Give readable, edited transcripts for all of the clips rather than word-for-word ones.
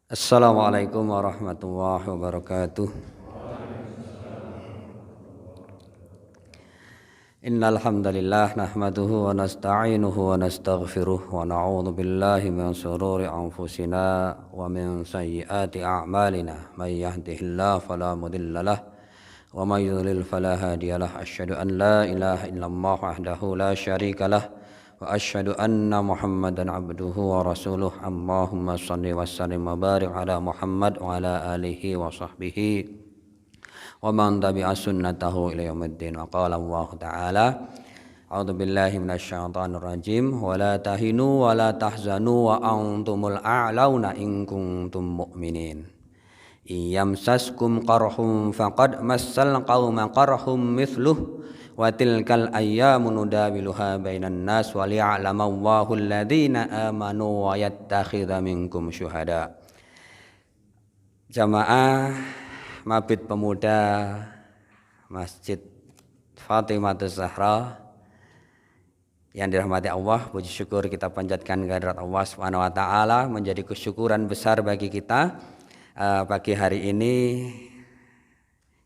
Assalamualaikum warahmatullahi wabarakatuh. Innal hamdalillah nahmaduhu wa nasta'inuhu wa nastaghfiruh wa na'udzu billahi min shururi anfusina wa min sayyiati a'malina. May yahdihillahu fala mudilla lahu wa may yudlil fala hadiyalah. Asyhadu an la ilaha illallah wahdahu la syarika lah wa asyhadu anna Muhammadan abduhu wa rasuluh. Allahumma shalli wa sallim wa barik ala Muhammad wa ala alihi wa sahbihi wa man tabi'a sunnatahu ila yaumiddin. Wa qala Allah ta'ala a'udzu billahi minasyaitonir rajim wa la tahinu wa la tahzanu wa antumul a'launa in kuntum mu'minin. Iyamsaskum qarhum faqad massal qauma qarhum mithluh wa tilkal ayyamu nudawiluha bainan nas wa liya'lamallahu alladhina amanu wa yattakhidha minkum syuhada. Jamaah Mabit Pemuda Masjid Fatimah Zahra yang dirahmati Allah, puji syukur kita panjatkan kehadirat Allah Subhanahu wa taala. Menjadi kesyukuran besar bagi kita pagi hari ini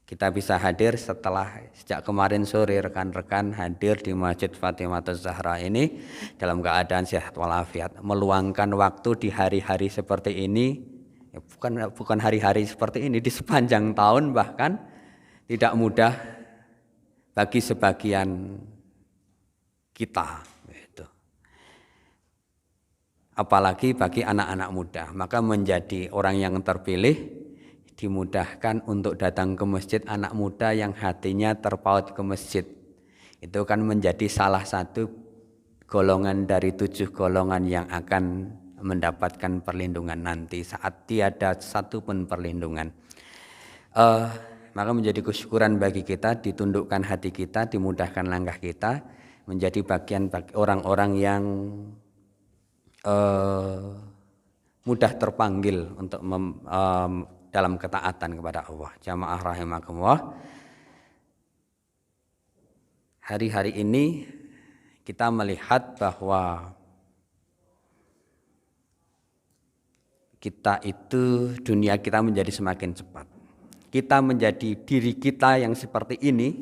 kita bisa hadir setelah sejak kemarin sore rekan-rekan hadir di Masjid Fatimah Zahra ini dalam keadaan sehat walafiat, meluangkan waktu di hari-hari seperti ini, ya bukan hari-hari seperti ini, di sepanjang tahun bahkan tidak mudah bagi sebagian kita, gitu. Apalagi bagi anak-anak muda. Maka menjadi orang yang terpilih dimudahkan untuk datang ke masjid. Anak muda yang hatinya terpaut ke masjid itu kan menjadi salah satu golongan dari 7 golongan yang akan mendapatkan perlindungan nanti saat tiada satu pun perlindungan. Maka menjadi kesyukuran bagi kita, ditundukkan hati kita, dimudahkan langkah kita, menjadi bagian bagi orang-orang yang mudah terpanggil untuk dalam ketaatan kepada Allah. Jamaah rahimakumullah. Hari-hari ini kita melihat bahwa kita itu, dunia kita menjadi semakin cepat. Kita menjadi diri kita yang seperti ini,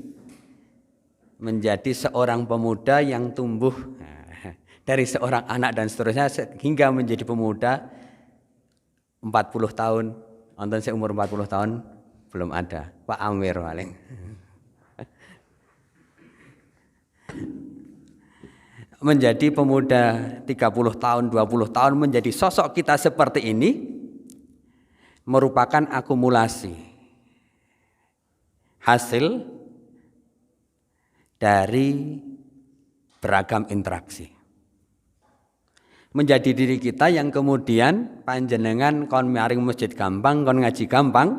menjadi seorang pemuda yang tumbuh dari seorang anak dan seterusnya hingga menjadi pemuda 40 tahun. Nonton saya umur 40 tahun belum ada, Pak Amir paling. Menjadi pemuda 30 tahun, 20 tahun, menjadi sosok kita seperti ini merupakan akumulasi hasil dari beragam interaksi. Menjadi diri kita yang kemudian panjenengan kon maring masjid gampang, kon ngaji gampang,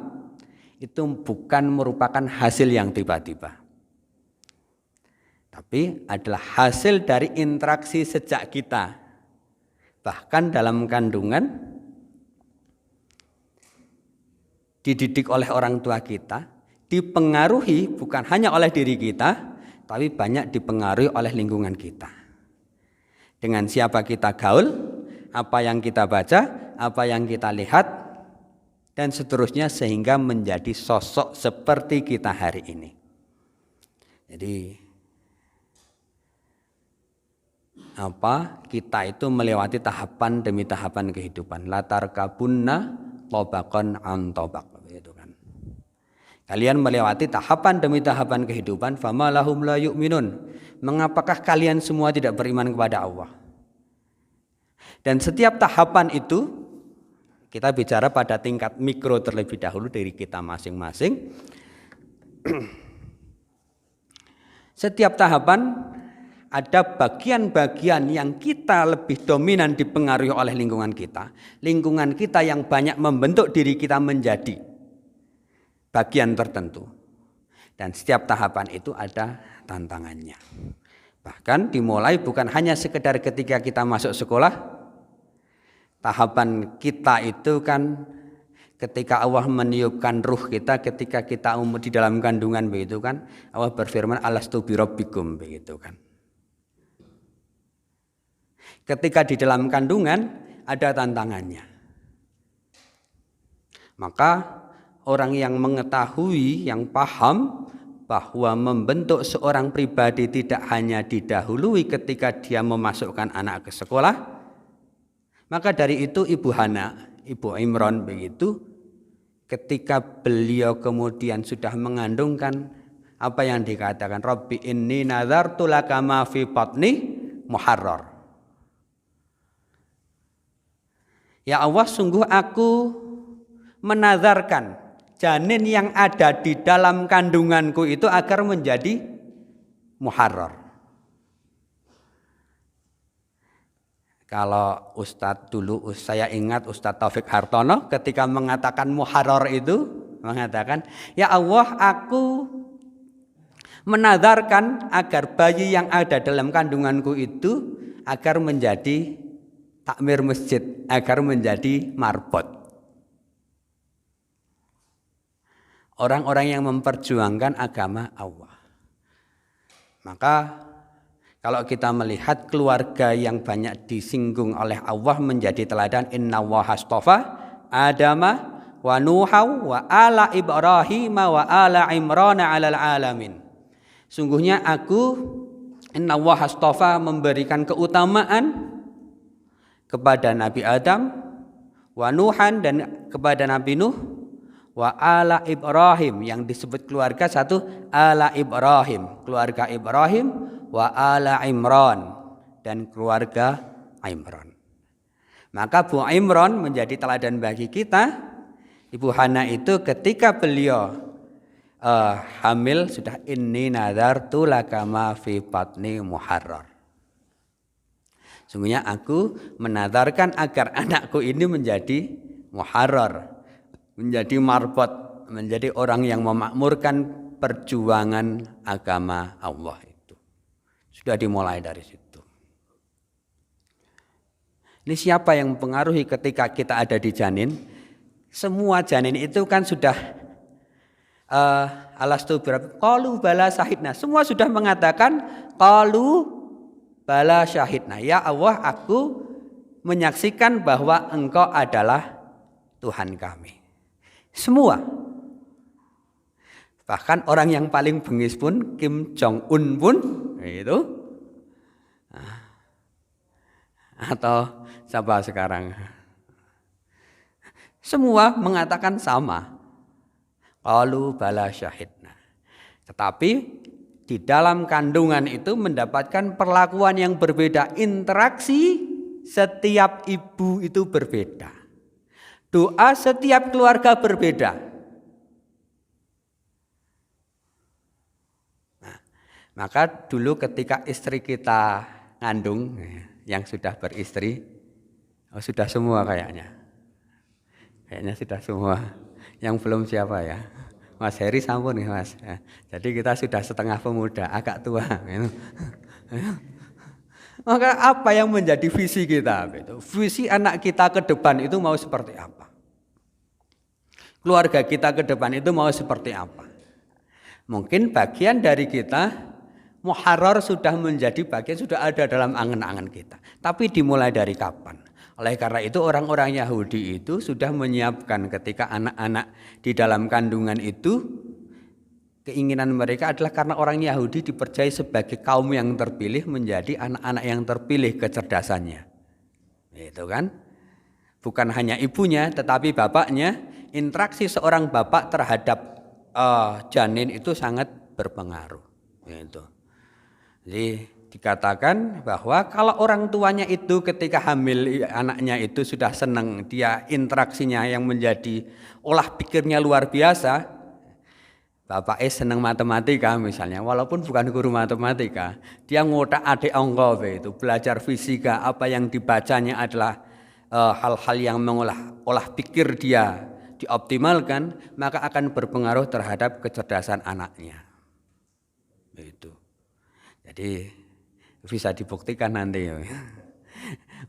itu bukan merupakan hasil yang tiba-tiba, tapi adalah hasil dari interaksi sejak kita. Bahkan dalam kandungan dididik oleh orang tua kita, dipengaruhi bukan hanya oleh diri kita, tapi banyak dipengaruhi oleh lingkungan kita. Dengan siapa kita gaul, apa yang kita baca, apa yang kita lihat, dan seterusnya sehingga menjadi sosok seperti kita hari ini. Jadi kita itu melewati tahapan demi tahapan kehidupan. Latar kabunna tobakon an tobak, gitu kan. Kalian melewati tahapan demi tahapan kehidupan. Fama lahum la yu'minun. Mengapakah kalian semua tidak beriman kepada Allah? Dan setiap tahapan itu kita bicara pada tingkat mikro terlebih dahulu dari kita masing-masing. Setiap tahapan ada bagian-bagian yang kita lebih dominan dipengaruhi oleh lingkungan kita. Lingkungan kita yang banyak membentuk diri kita menjadi bagian tertentu. Dan setiap tahapan itu ada tantangannya. Bahkan dimulai bukan hanya sekedar ketika kita masuk sekolah. Tahapan kita itu kan ketika Allah meniupkan ruh kita, ketika kita di dalam kandungan, begitu kan. Allah berfirman alastu birabbikum, begitu kan. Ketika di dalam kandungan ada tantangannya. Maka orang yang mengetahui, yang paham bahwa membentuk seorang pribadi tidak hanya didahului ketika dia memasukkan anak ke sekolah, maka dari itu Ibu Hana, Ibu Imran begitu, ketika beliau kemudian sudah mengandungkan apa yang dikatakan Rabbi inni nazartu laka ma fi batni muharrar. Ya Allah, sungguh aku menazarkan janin yang ada di dalam kandunganku itu agar menjadi muharrar. Kalau Ustadz dulu, saya ingat Ustadz Taufik Hartono ketika mengatakan muharrar itu mengatakan, ya Allah, aku menazarkan agar bayi yang ada dalam kandunganku itu agar menjadi takmir masjid, agar menjadi marbot. Orang-orang yang memperjuangkan agama Allah. Maka kalau kita melihat keluarga yang banyak disinggung oleh Allah menjadi teladan, inna Allaha astafa Adama wa Nuha wa ala Ibrahim wa ala Imran 'alal alamin. Sungguhnya aku, inna Allaha astafa, memberikan keutamaan kepada Nabi Adam, wa Nuhan, dan kepada Nabi Nuh, wa ala Ibrahim, yang disebut keluarga satu ala Ibrahim, keluarga Ibrahim, wa ala Imran, dan keluarga Imran. Maka Bu Imran menjadi teladan bagi kita. Ibu Hana itu ketika beliau hamil sudah inni nazartu laka ma fi batni muharrar. Sungguhnya aku menazarkan agar anakku ini menjadi muharrar, menjadi marbot, menjadi orang yang memakmurkan perjuangan agama Allah itu. Sudah dimulai dari situ. Ini siapa yang mempengaruhi ketika kita ada di janin? Semua janin itu kan sudah alastu qalu bala syahidna. Semua sudah mengatakan qalu bala syahidna. Ya Allah, aku menyaksikan bahwa Engkau adalah Tuhan kami. Semua. Bahkan orang yang paling bengis pun, Kim Jong Un pun itu. Atau siapa sekarang? Semua mengatakan sama. Qalu bala syahidna. Tetapi di dalam kandungan itu mendapatkan perlakuan yang berbeda. Interaksi setiap ibu itu berbeda. Doa setiap keluarga berbeda. Nah, maka dulu ketika istri kita ngandung, yang sudah beristri, sudah semua kayaknya. Kayaknya sudah semua. Yang belum siapa ya? Mas Heri sampun nih Mas. Jadi kita sudah setengah pemuda, agak tua. Maka apa yang menjadi visi kita? Visi anak kita ke depan itu mau seperti apa? Keluarga kita ke depan itu mau seperti apa? Mungkin bagian dari kita, muharrar sudah menjadi bagian, sudah ada dalam angan-angan kita. Tapi dimulai dari kapan? Oleh karena itu orang-orang Yahudi itu sudah menyiapkan ketika anak-anak di dalam kandungan itu, keinginan mereka adalah karena orang Yahudi dipercaya sebagai kaum yang terpilih, menjadi anak-anak yang terpilih kecerdasannya. Itu kan? Bukan hanya ibunya tetapi bapaknya. Interaksi seorang bapak terhadap janin itu sangat berpengaruh. Itu. Jadi dikatakan bahwa kalau orang tuanya itu ketika hamil anaknya itu sudah senang, dia interaksinya yang menjadi olah pikirnya luar biasa. Bapaknya senang matematika misalnya, walaupun bukan guru matematika, dia ngotak adik angka itu, belajar fisika, apa yang dibacanya adalah hal-hal yang mengolah olah pikir dia dioptimalkan, maka akan berpengaruh terhadap kecerdasan anaknya. Itu. Jadi bisa dibuktikan nanti.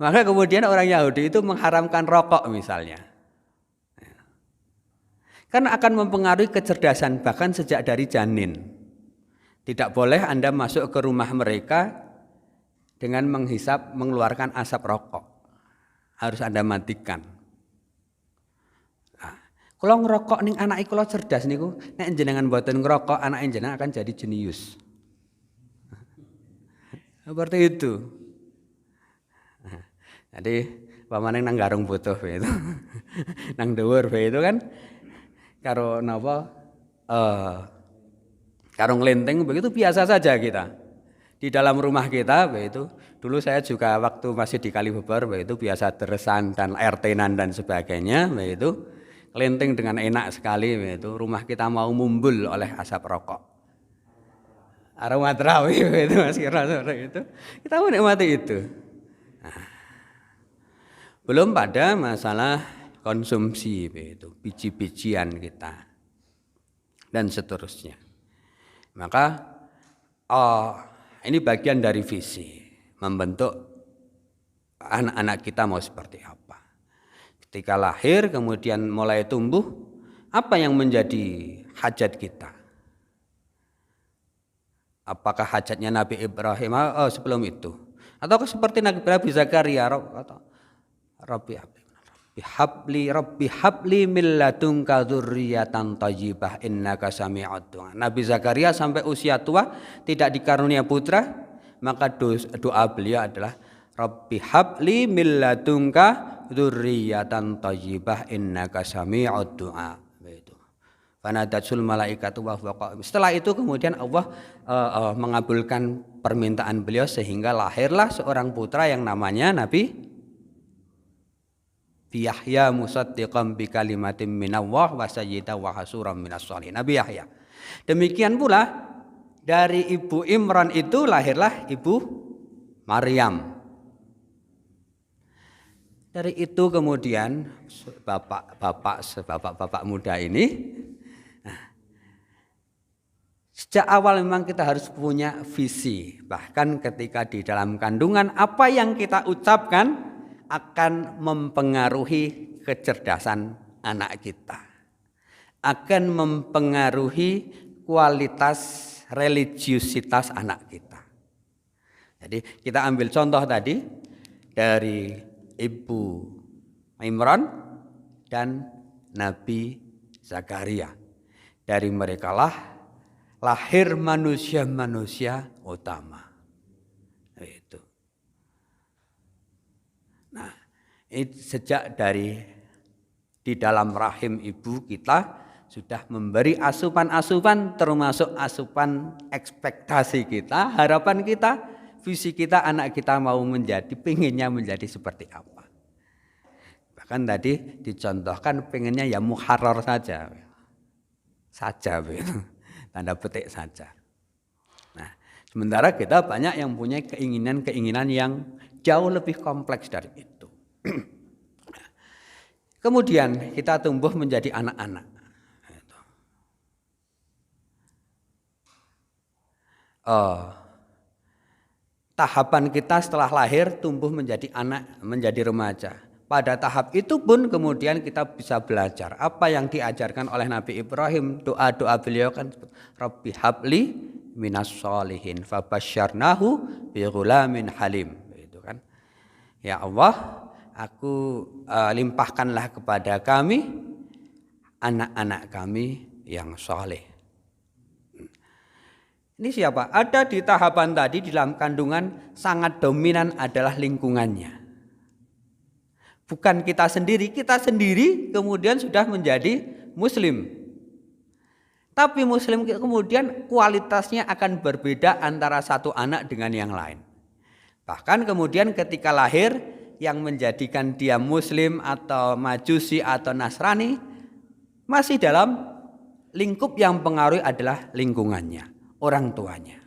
Maka kemudian orang Yahudi itu mengharamkan rokok misalnya. Karena akan mempengaruhi kecerdasan bahkan sejak dari janin. Tidak boleh Anda masuk ke rumah mereka dengan menghisap, mengeluarkan asap rokok. Harus Anda matikan. Nah, Kula ngerokok ning anake kula cerdas niku, nek jenengan mboten ngerokok anake jenengan akan jadi jenius. Seperti itu. Jadi pamane nang garung butuh itu. Nang dhuwur itu kan karo napa karo nglenteng begitu biasa saja kita. Di dalam rumah kita begitu. Dulu saya juga waktu masih di Kalibeber begitu biasa teresan dan RT-nan dan sebagainya begitu. Kelenteng dengan enak sekali begitu. Rumah kita mau mumbul oleh asap rokok. Aroma terawih begitu Mas Kira itu. Kita menikmati itu. Nah, belum pada masalah konsumsi begitu, biji-bijian kita dan seterusnya. Maka ini bagian dari visi membentuk anak-anak kita mau seperti apa. Ketika lahir kemudian mulai tumbuh, apa yang menjadi hajat kita? Apakah hajatnya Nabi Ibrahim sebelum itu? Atau seperti Nabi Zakaria atau Rabbi habli min ladunka dzurriyyatan thayyibah innaka sami'ud du'a. Nabi Zakaria sampai usia tua tidak dikarunia putra, maka doa beliau adalah Rabbi habli min ladunka dzurriyyatan thayyibah innaka sami'ud du'a. Begitu. Fanadatul malaikatu wa huwa qa'im. Setelah itu kemudian Allah mengabulkan permintaan beliau sehingga lahirlah seorang putra yang namanya Nabi Yahya musaddiqan bi kalimatin minallah wa sayyidan wa hasuran minas sholihin. Nabi Yahya. Demikian pula dari ibu Imran itu lahirlah ibu Maryam. Dari itu kemudian bapak muda ini sejak awal memang kita harus punya visi. Bahkan ketika di dalam kandungan apa yang kita ucapkan akan mempengaruhi kecerdasan anak kita, akan mempengaruhi kualitas religiusitas anak kita. Jadi kita ambil contoh tadi dari Ibu Imran dan Nabi Zakaria. Dari merekalah lahir manusia-manusia utama. Itu. Sejak di dalam rahim ibu kita sudah memberi asupan-asupan termasuk asupan ekspektasi kita, harapan kita, visi kita anak kita mau menjadi, pengennya menjadi seperti apa. Bahkan tadi dicontohkan pengennya ya muharrar saja tanda petik saja. Nah, sementara kita banyak yang punya keinginan-keinginan yang jauh lebih kompleks dari itu. Kemudian kita tumbuh menjadi anak-anak. Tahapan kita setelah lahir tumbuh menjadi anak, menjadi remaja. Pada tahap itu pun kemudian kita bisa belajar apa yang diajarkan oleh Nabi Ibrahim. Doa-doa beliau kan Rabbi habli minas sholihin fabasyarnahu bi ghulamin halim. Itu kan. Ya Allah, aku limpahkanlah kepada kami anak-anak kami yang soleh. Ini siapa? Ada di tahapan tadi di dalam kandungan sangat dominan adalah lingkungannya. Bukan kita sendiri kemudian sudah menjadi muslim. Tapi muslim kemudian kualitasnya akan berbeda antara satu anak dengan yang lain. Bahkan kemudian ketika lahir yang menjadikan dia muslim atau majusi atau nasrani masih dalam lingkup yang pengaruhi adalah lingkungannya, orang tuanya.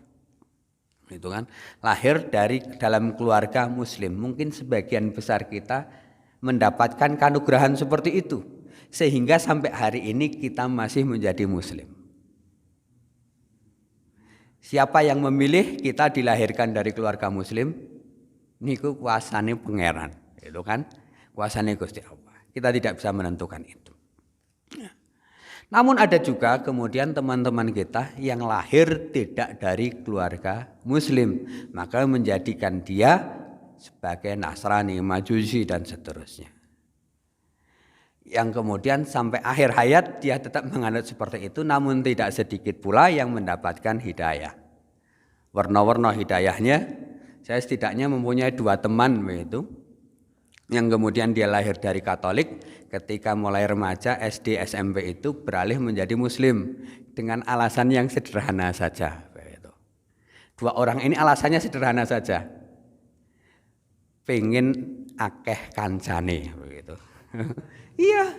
Itu kan lahir dari dalam keluarga muslim. Mungkin sebagian besar kita mendapatkan kanugrahan seperti itu sehingga sampai hari ini kita masih menjadi muslim. Siapa yang memilih kita dilahirkan dari keluarga muslim? Niku kuasane pangeran, itu kan kuasane Gusti Allah. Kita tidak bisa menentukan itu. Namun ada juga kemudian teman-teman kita yang lahir tidak dari keluarga muslim, maka menjadikan dia sebagai Nasrani, Majusi dan seterusnya. Yang kemudian sampai akhir hayat dia tetap menganut seperti itu, namun tidak sedikit pula yang mendapatkan hidayah. Warna-warna hidayahnya, saya setidaknya mempunyai 2 teman begitu, yang kemudian dia lahir dari Katolik, ketika mulai remaja SD SMP itu beralih menjadi Muslim dengan alasan yang sederhana saja. Begitu. 2 orang ini alasannya sederhana saja, pengen akeh kancane begitu. Iya,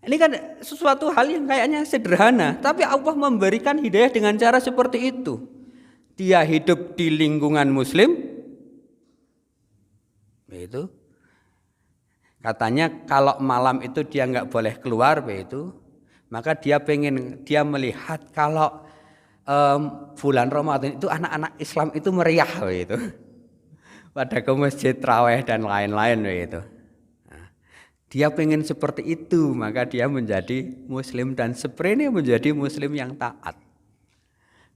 ini kan sesuatu hal yang kayaknya sederhana, tapi Allah memberikan hidayah dengan cara seperti itu. Dia hidup di lingkungan Muslim, begitu. Katanya kalau malam itu dia nggak boleh keluar, begitu. Maka dia melihat kalau bulan Ramadan itu anak-anak Islam itu meriah, begitu. Pada ke masjid, tarawih dan lain-lain, begitu. Dia pengen seperti itu, maka dia menjadi Muslim dan sebenarnya menjadi Muslim yang taat.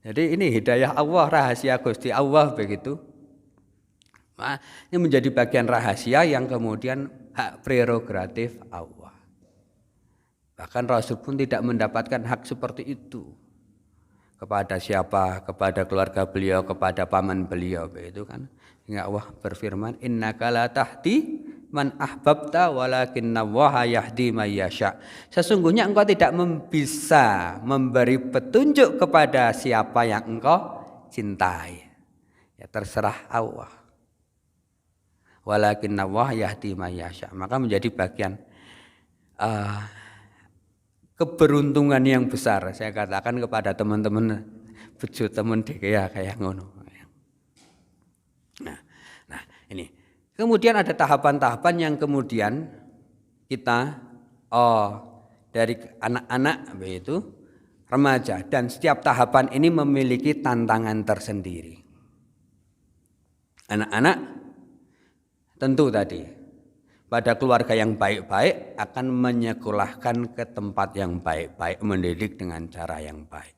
Jadi ini hidayah Allah, rahasia Gusti Allah begitu. Nah, ini menjadi bagian rahasia yang kemudian hak prerogatif Allah. Bahkan Rasul pun tidak mendapatkan hak seperti itu. Kepada siapa? Kepada keluarga beliau, kepada paman beliau, begitu kan. Hingga Allah berfirman, innaka la tahdi man ahbabta walakinna Allaha yahdi may yasha. Sesungguhnya engkau tidak bisa memberi petunjuk kepada siapa yang engkau cintai. Ya terserah Allah. Walakinna Allaha yahdi may yasha. Maka menjadi bagian keberuntungan yang besar. Saya katakan kepada teman-teman bejo teman DKA kayak ngono. Nah, ini. Kemudian ada tahapan-tahapan yang kemudian kita dari anak-anak begitu, remaja, dan setiap tahapan ini memiliki tantangan tersendiri. Anak-anak tentu tadi pada keluarga yang baik-baik akan menyekolahkan ke tempat yang baik-baik, mendidik dengan cara yang baik.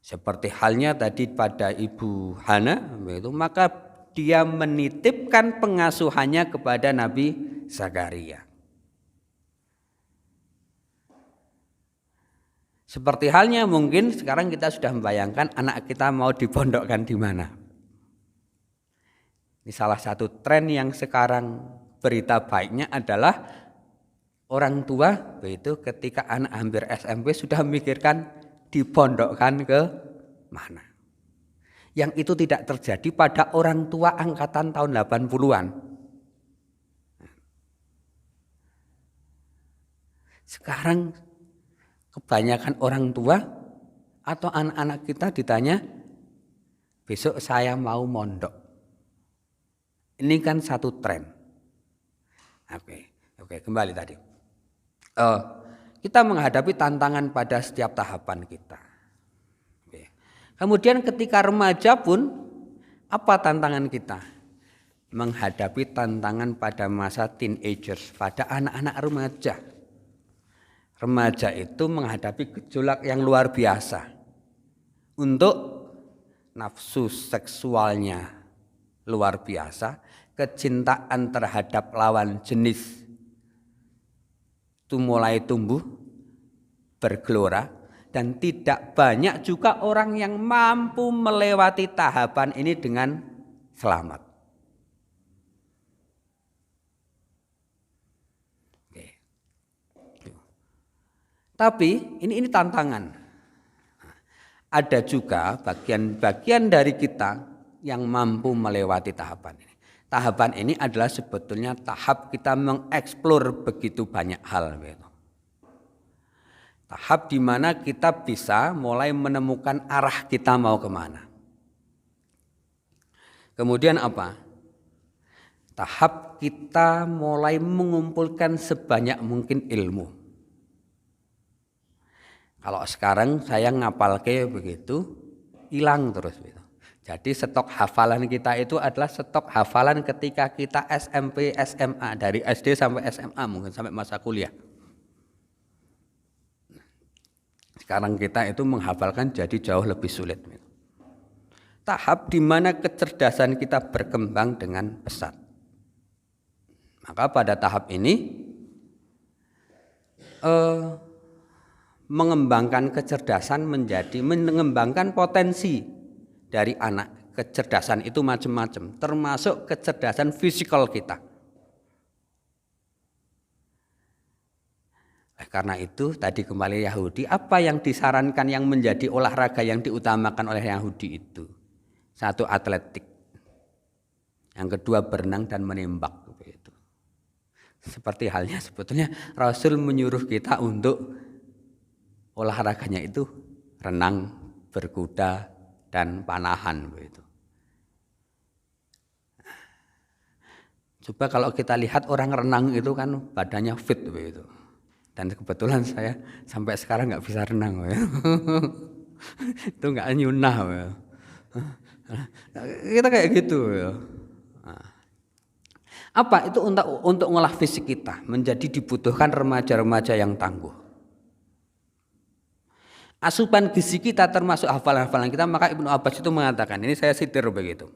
Seperti halnya tadi pada Ibu Hana begitu, maka dia menitipkan pengasuhannya kepada Nabi Zakaria. Seperti halnya mungkin sekarang kita sudah membayangkan anak kita mau dipondokkan di mana. Ini salah satu tren yang sekarang berita baiknya adalah orang tua begitu ketika anak hampir SMP sudah memikirkan dipondokkan ke mana. Yang itu tidak terjadi pada orang tua angkatan tahun 80-an. Sekarang kebanyakan orang tua atau anak-anak kita ditanya, besok saya mau mondok. Ini kan satu tren. Oke, kembali tadi. Kita menghadapi tantangan pada setiap tahapan kita. Kemudian ketika remaja pun apa tantangan kita? Menghadapi tantangan pada masa teenagers, pada anak-anak remaja. Remaja itu menghadapi gejolak yang luar biasa. Untuk nafsu seksualnya luar biasa, kecintaan terhadap lawan jenis itu mulai tumbuh, bergelora. Dan tidak banyak juga orang yang mampu melewati tahapan ini dengan selamat. Oke. Tapi ini tantangan. Ada juga bagian-bagian dari kita yang mampu melewati tahapan ini. Tahapan ini adalah sebetulnya tahap kita mengeksplor begitu banyak hal. Tahap di mana kita bisa mulai menemukan arah kita mau kemana. Kemudian apa? Tahap kita mulai mengumpulkan sebanyak mungkin ilmu. Kalau sekarang saya ngapalke begitu, hilang terus. Jadi stok hafalan kita itu adalah stok hafalan ketika kita SMP, SMA, dari SD sampai SMA, mungkin sampai masa kuliah. Sekarang kita itu menghafalkan jadi jauh lebih sulit. Tahap di mana kecerdasan kita berkembang dengan pesat. Maka pada tahap ini mengembangkan kecerdasan mengembangkan potensi dari anak. Kecerdasan itu macam-macam, termasuk kecerdasan fisikal kita. Karena itu tadi kembali Yahudi, apa yang disarankan yang menjadi olahraga yang diutamakan oleh Yahudi itu? Satu, atletik. Yang kedua, berenang dan menembak. Seperti halnya sebetulnya Rasul menyuruh kita untuk olahraganya itu renang, berkuda, dan panahan begitu. Coba kalau kita lihat orang renang itu kan badannya fit begitu. Dan kebetulan saya sampai sekarang nggak bisa renang begitu. Itu nggak nyunah begitu. Kita kayak gitu begitu. Apa itu untuk ngolah fisik kita, menjadi dibutuhkan remaja-remaja yang tangguh. Asupan gizi kita termasuk hafalan-hafalan kita, maka Ibnu Abbas itu mengatakan, ini saya sitir begitu.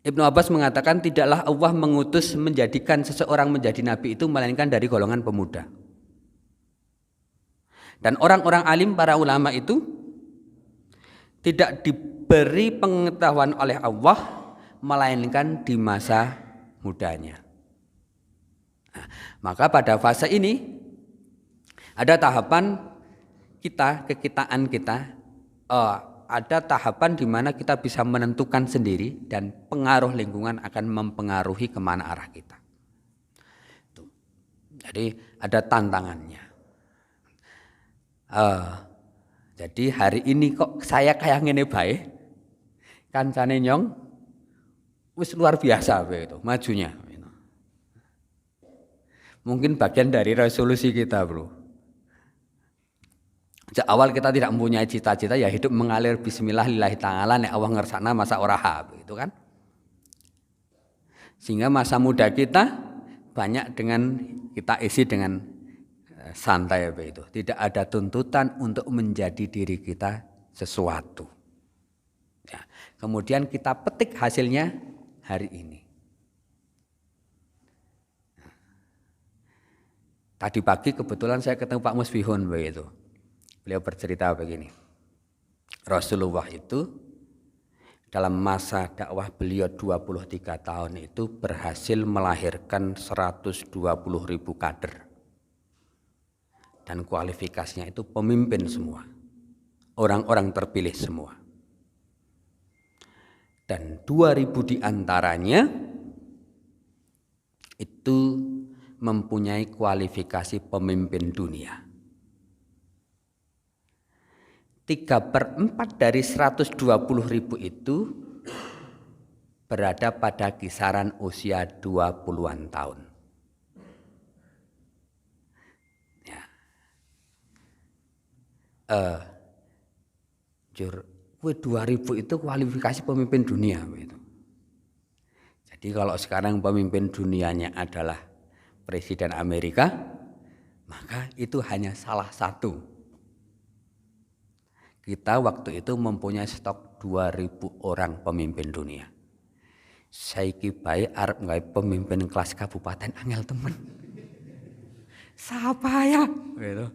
Ibnu Abbas mengatakan tidaklah Allah mengutus menjadikan seseorang menjadi nabi itu melainkan dari golongan pemuda. Dan orang-orang alim, para ulama itu tidak diberi pengetahuan oleh Allah melainkan di masa mudanya. Nah, maka pada fase ini ada tahapan kekitaan kita, ada tahapan di mana kita bisa menentukan sendiri dan pengaruh lingkungan akan mempengaruhi kemana arah kita. Jadi ada tantangannya. Jadi hari ini kok saya kayak ngene bae, kancane nyong wis luar biasa begitu majunya. Mungkin bagian dari resolusi kita, bro. Sejak awal kita tidak mempunyai cita-cita, ya hidup mengalir bismillah lillahi ta'ala, nek Allah ngersakna masa oraha begitu kan. Sehingga masa muda kita banyak dengan kita isi dengan santai begitu. Tidak ada tuntutan untuk menjadi diri kita sesuatu. Ya, kemudian kita petik hasilnya hari ini. Tadi pagi kebetulan saya ketemu Pak Musbihun begitu. Beliau bercerita begini. Rasulullah itu dalam masa dakwah beliau 23 tahun itu berhasil melahirkan 120.000 kader. Dan kualifikasinya itu pemimpin semua. Orang-orang terpilih semua. Dan 2.000 diantaranya itu mempunyai kualifikasi pemimpin dunia. 3/4 dari 120.000 itu berada pada kisaran usia 20-an tahun. Ya. 2000 itu kualifikasi pemimpin dunia gitu. Jadi kalau sekarang pemimpin dunianya adalah Presiden Amerika, maka itu hanya salah satu. Kita waktu itu mempunyai stok 2000 orang pemimpin dunia. Saiki bae arep gawe pemimpin kelas kabupaten angel temen. Siapa ya? Gitu.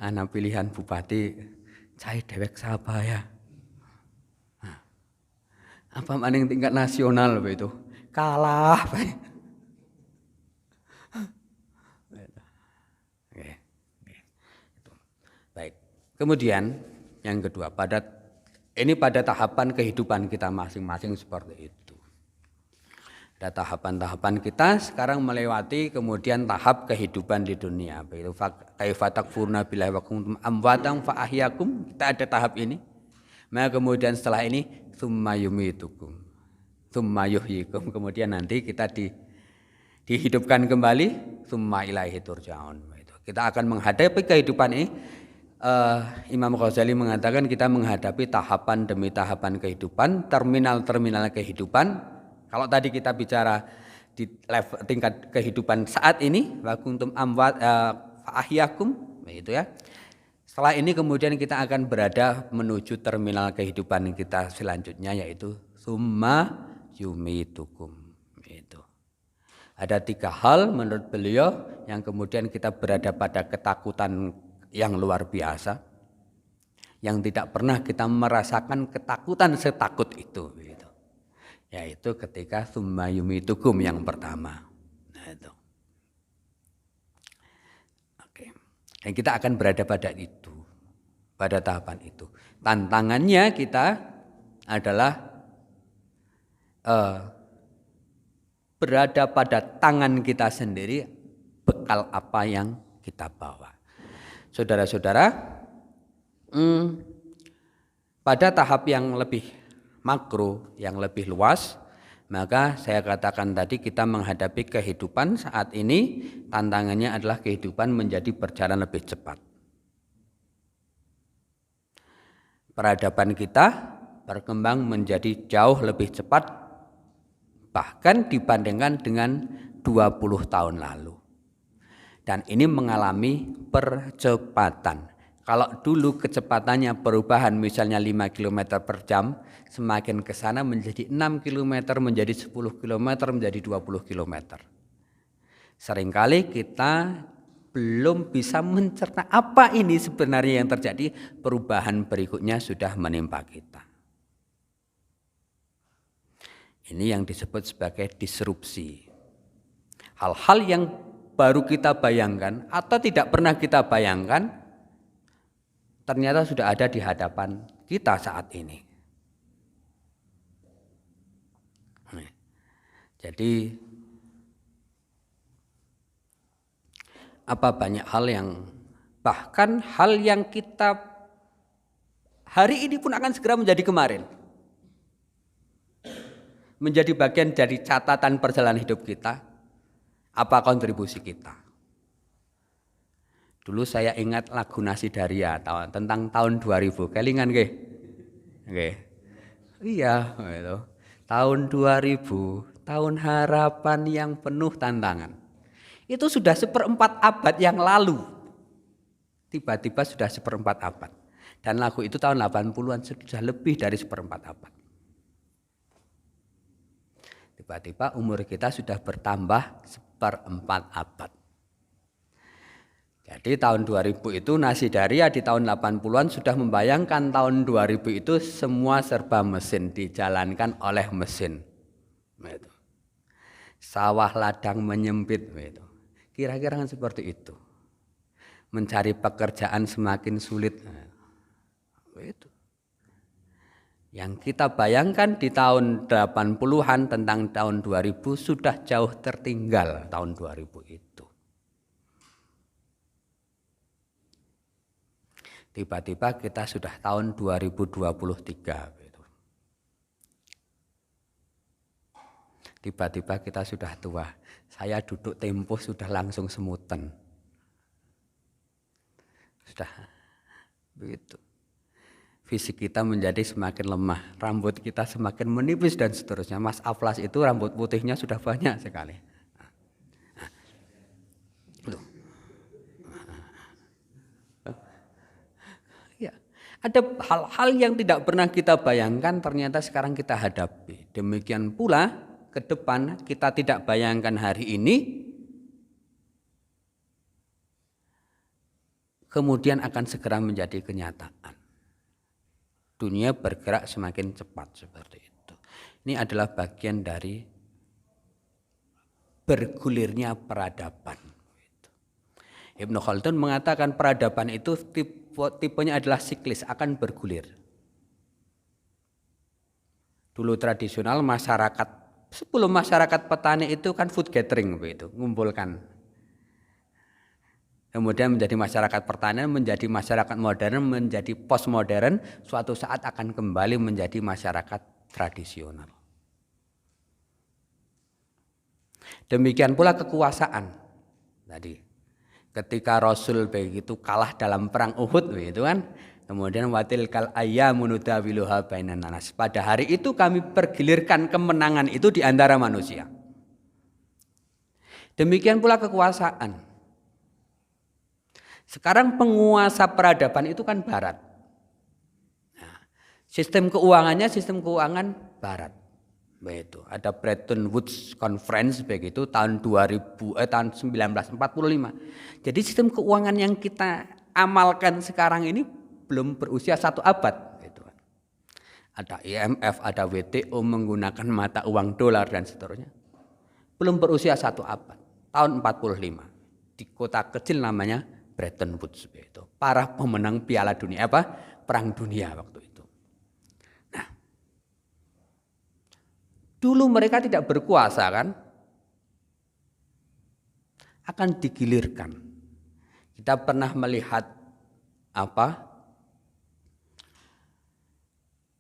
Anak pilihan bupati cai dewek siapa ya? Nah, apa maning tingkat nasional begitu? Kalah. Baik. Kemudian yang kedua, pada tahapan kehidupan kita masing-masing seperti itu. Ada tahapan-tahapan kita sekarang melewati kemudian tahap kehidupan di dunia. Kaifa takfuruna billahi wa kuntum amwatan fa ahyakum. Kita ada tahap ini. Maka kemudian setelah ini tsumma yumitukum. Tsumma yuhyikum. Kemudian nanti kita dihidupkan kembali, tsumma ilaihi turja'un. Kita akan menghadapi kehidupan ini. Imam Ghazali mengatakan kita menghadapi tahapan demi tahapan kehidupan, terminal-terminal kehidupan. Kalau tadi kita bicara di level tingkat kehidupan saat ini, wa kuntum amwat ahyakum, begitu ya. Setelah ini kemudian kita akan berada menuju terminal kehidupan kita selanjutnya, yaitu summa yumitukum, itu. Ada 3 hal menurut beliau yang kemudian kita berada pada ketakutan yang luar biasa, yang tidak pernah kita merasakan ketakutan setakut itu, gitu. Yaitu ketika tsumma yumitukum yang pertama. Nah, itu. Oke. Dan kita akan berada pada itu, pada tahapan itu. Tantangannya kita adalah berada pada tangan kita sendiri, bekal apa yang kita bawa. Saudara-saudara, pada tahap yang lebih makro, yang lebih luas, maka saya katakan tadi kita menghadapi kehidupan saat ini, tantangannya adalah kehidupan menjadi berjalan lebih cepat. Peradaban kita berkembang menjadi jauh lebih cepat, bahkan dibandingkan dengan 20 tahun lalu. Dan ini mengalami percepatan. Kalau dulu kecepatannya perubahan misalnya 5 km per jam, semakin ke sana menjadi 6 km, menjadi 10 km, menjadi 20 km. Seringkali kita belum bisa mencerna apa ini sebenarnya yang terjadi, perubahan berikutnya sudah menimpa kita. Ini yang disebut sebagai disrupsi. Hal-hal yang baru kita bayangkan atau tidak pernah kita bayangkan, ternyata sudah ada di hadapan kita saat ini. Jadi, apa banyak hal yang, bahkan hal yang kita hari ini pun akan segera menjadi kemarin. Menjadi bagian dari catatan perjalanan hidup kita, apa kontribusi kita. Dulu saya ingat lagu Nasidaria tentang tahun 2000, kelingan nggih? Nggih. Iya, itu. Tahun 2000, tahun harapan yang penuh tantangan. Itu sudah 1/4 abad yang lalu. Tiba-tiba sudah 1/4 abad. Dan lagu itu tahun 80-an, sudah lebih dari 1/4 abad. Tiba-tiba umur kita sudah bertambah 1/4 abad. Jadi tahun 2000 itu Nasidaria di tahun 80-an sudah membayangkan tahun 2000 itu semua serba mesin, dijalankan oleh mesin. Gitu. Sawah ladang menyempit. Gitu. Kira-kira seperti itu. Mencari pekerjaan semakin sulit. Gitu. Yang kita bayangkan di tahun 80-an tentang tahun 2000 sudah jauh tertinggal tahun 2000 itu. Tiba-tiba kita sudah tahun 2023. Gitu. Tiba-tiba kita sudah tua. Saya duduk tempo sudah langsung semutan. Sudah begitu. Fisik kita menjadi semakin lemah, rambut kita semakin menipis dan seterusnya. Mas Aflas itu rambut putihnya sudah banyak sekali. Ya, ada hal-hal yang tidak pernah kita bayangkan ternyata sekarang kita hadapi. Demikian pula ke depan kita tidak bayangkan hari ini, kemudian akan segera menjadi kenyataan. Dunia bergerak semakin cepat seperti itu. Ini adalah bagian dari bergulirnya peradaban. Ibnu Khaldun mengatakan peradaban itu tipenya adalah siklis, akan bergulir. Dulu tradisional masyarakat, sebelum masyarakat petani itu kan food gathering begitu, ngumpulkan. Kemudian menjadi masyarakat pertanian, menjadi masyarakat modern, menjadi postmodern, suatu saat akan kembali menjadi masyarakat tradisional. Demikian pula kekuasaan. Tadi ketika Rasul begitu kalah dalam perang Uhud begitu kan, kemudian watilkal ayyamu nudawiluha bainan nas. Pada hari itu kami pergilirkan kemenangan itu di antara manusia. Demikian pula kekuasaan. Sekarang penguasa peradaban itu kan barat. Nah, sistem keuangannya sistem keuangan barat. begitu. Ada Bretton Woods Conference begitu tahun 1945. Jadi sistem keuangan yang kita amalkan sekarang ini belum berusia 1 abad gitu. Ada IMF, ada WTO menggunakan mata uang dolar dan seterusnya. Belum berusia 1 abad. Tahun 45 di kota kecil namanya Bretton Woods begitu. Para pemenang Piala Dunia Perang Dunia waktu itu. Dulu mereka tidak berkuasa kan, akan digilirkan. Kita pernah melihat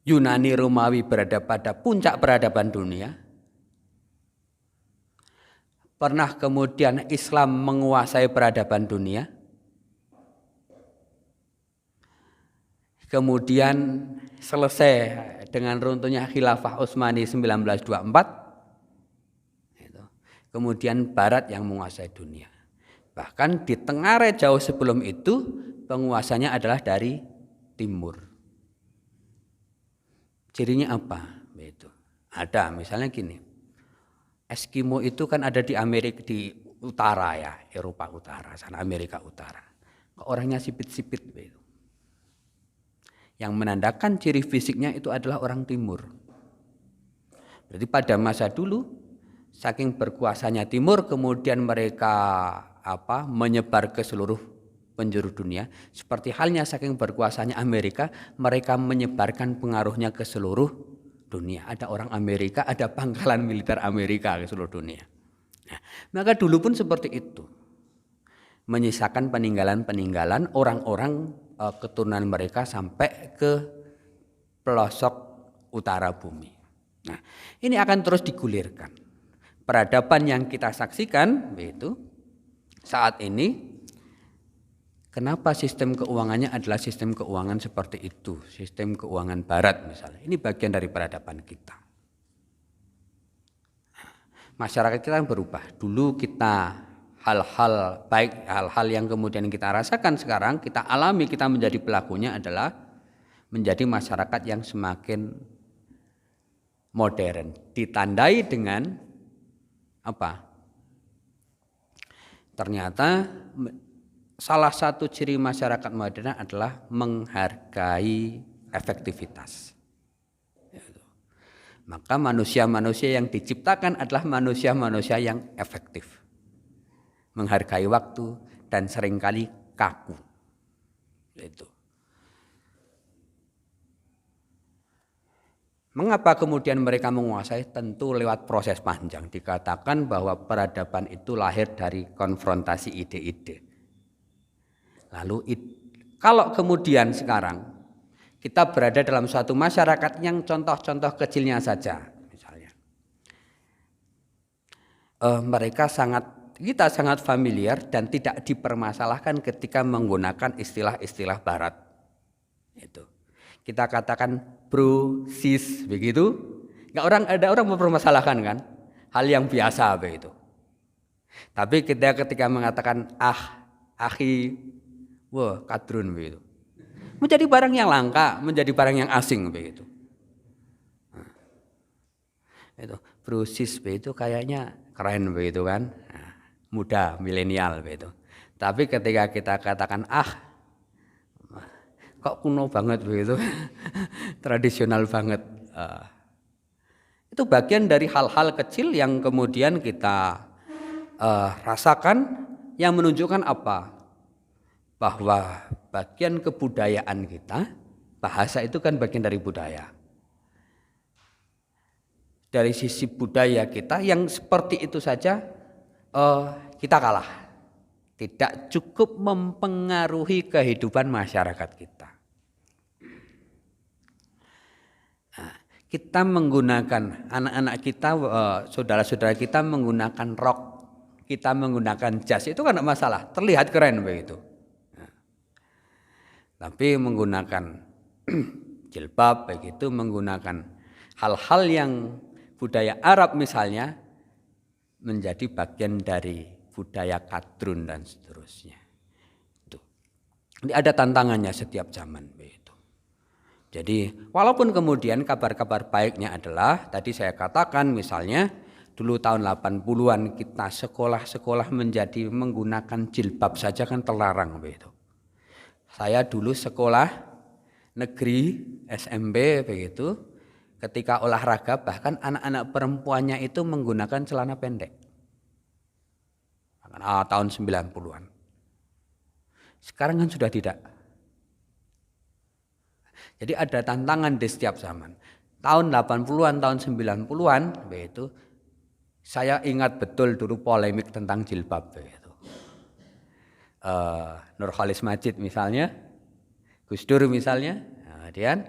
Yunani Romawi berada pada puncak peradaban dunia. Pernah kemudian Islam menguasai peradaban dunia. Kemudian selesai dengan runtuhnya Khilafah Utsmani 1924. Kemudian Barat yang menguasai dunia. Bahkan di Tengare jauh sebelum itu penguasanya adalah dari timur. Cirinya apa? Itu ada misalnya gini. Eskimo itu kan ada di Amerika di utara ya, Eropa Utara, sana Amerika Utara. Orangnya sipit-sipit begitu. Yang menandakan ciri fisiknya itu adalah orang timur. Berarti pada masa dulu saking berkuasanya timur kemudian mereka menyebar ke seluruh penjuru dunia. Seperti halnya saking berkuasanya Amerika, mereka menyebarkan pengaruhnya ke seluruh dunia. Ada orang Amerika, ada pangkalan militer Amerika ke seluruh dunia. Nah, maka dulu pun seperti itu. Menyisakan peninggalan-peninggalan orang-orang keturunan mereka sampai ke pelosok utara bumi. Nah, ini akan terus digulirkan. Peradaban yang kita saksikan yaitu saat ini, kenapa sistem keuangannya adalah sistem keuangan seperti itu, sistem keuangan Barat misalnya. Ini bagian dari peradaban kita. Masyarakat kita berubah. Dulu kita hal-hal baik, hal-hal yang kemudian kita rasakan sekarang, kita alami, kita menjadi pelakunya adalah menjadi masyarakat yang semakin modern. Ditandai dengan Ternyata salah satu ciri masyarakat modern adalah menghargai efektivitas. Maka manusia-manusia yang diciptakan adalah manusia-manusia yang efektif. Menghargai waktu dan seringkali kaku. Itu. Mengapa kemudian mereka menguasai? Tentu lewat proses panjang. Dikatakan bahwa peradaban itu lahir dari konfrontasi ide-ide. Lalu kalau kemudian sekarang kita berada dalam suatu masyarakat yang contoh-contoh kecilnya saja, misalnya, kita sangat familiar dan tidak dipermasalahkan ketika menggunakan istilah-istilah Barat. Itu. Kita katakan bro, sis, begitu. Ada orang mempermasalahkan kan, hal yang biasa begitu. Tapi ketika mengatakan akhi, wah kadrun begitu, menjadi barang yang langka, menjadi barang yang asing begitu. Nah, itu bro, sis begitu kayaknya keren begitu kan. Muda, milenial begitu. Tapi ketika kita katakan kok kuno banget begitu, tradisional banget. Itu bagian dari hal-hal kecil yang kemudian kita rasakan yang menunjukkan apa? Bahwa bagian kebudayaan kita, bahasa itu kan bagian dari budaya. Dari sisi budaya kita yang seperti itu saja kita kalah, tidak cukup mempengaruhi kehidupan masyarakat kita. Nah, kita menggunakan anak-anak kita, saudara-saudara kita menggunakan rok, kita menggunakan jas, itu kan tidak masalah, terlihat keren begitu. Nah, tapi menggunakan jilbab begitu, menggunakan hal-hal yang budaya Arab misalnya, menjadi bagian dari budaya kadrun dan seterusnya. Itu. Ini ada tantangannya setiap zaman begitu. Jadi walaupun kemudian kabar-kabar baiknya adalah tadi saya katakan misalnya dulu tahun 80-an kita sekolah-sekolah menjadi menggunakan jilbab saja kan terlarang begitu. Saya dulu sekolah negeri SMP begitu, ketika olahraga bahkan anak-anak perempuannya itu menggunakan celana pendek. Tahun 90-an. Sekarang kan sudah tidak. Jadi ada tantangan di setiap zaman. Tahun 80-an, tahun 90-an begitu. Saya ingat betul dulu polemik tentang jilbab begitu. Nurholis Majid misalnya, Gus Dur misalnya, kemudian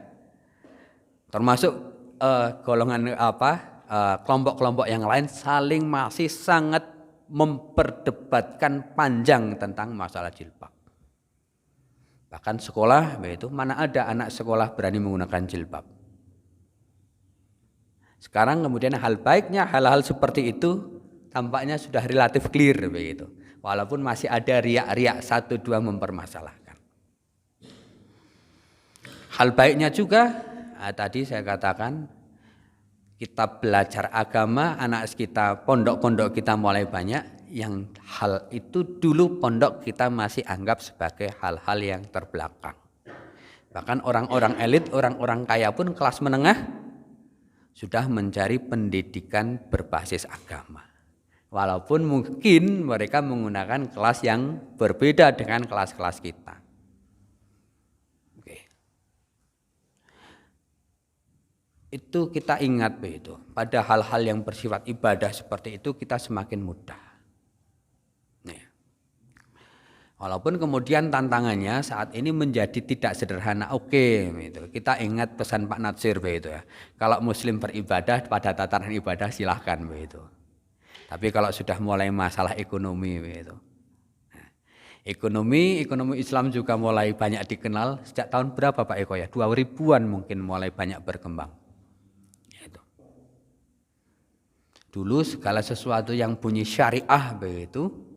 termasuk golongan kelompok-kelompok yang lain saling masih sangat memperdebatkan panjang tentang masalah jilbab. Bahkan sekolah begitu, mana ada anak sekolah berani menggunakan jilbab. Sekarang kemudian hal baiknya hal-hal seperti itu tampaknya sudah relatif clear begitu. Walaupun masih ada riak-riak 1-2 mempermasalahkan. Hal baiknya juga tadi saya katakan kita belajar agama, anak kita, pondok-pondok kita mulai banyak. Yang hal itu dulu pondok kita masih anggap sebagai hal-hal yang terbelakang. Bahkan orang-orang elit, orang-orang kaya pun kelas menengah sudah mencari pendidikan berbasis agama. Walaupun mungkin mereka menggunakan kelas yang berbeda dengan kelas-kelas kita. Oke. Itu kita ingat begitu. Pada hal-hal yang bersifat ibadah seperti itu kita semakin mudah. Walaupun kemudian tantangannya saat ini menjadi tidak sederhana. Oke, gitu. Kita ingat pesan Pak Natsir begitu ya. Kalau Muslim beribadah pada tataran ibadah silahkan begitu. Tapi kalau sudah mulai masalah ekonomi begitu. Nah, ekonomi Islam juga mulai banyak dikenal sejak tahun berapa Pak Eko ya? 2000-an mungkin mulai banyak berkembang. Gitu. Dulu segala sesuatu yang bunyi syariah begitu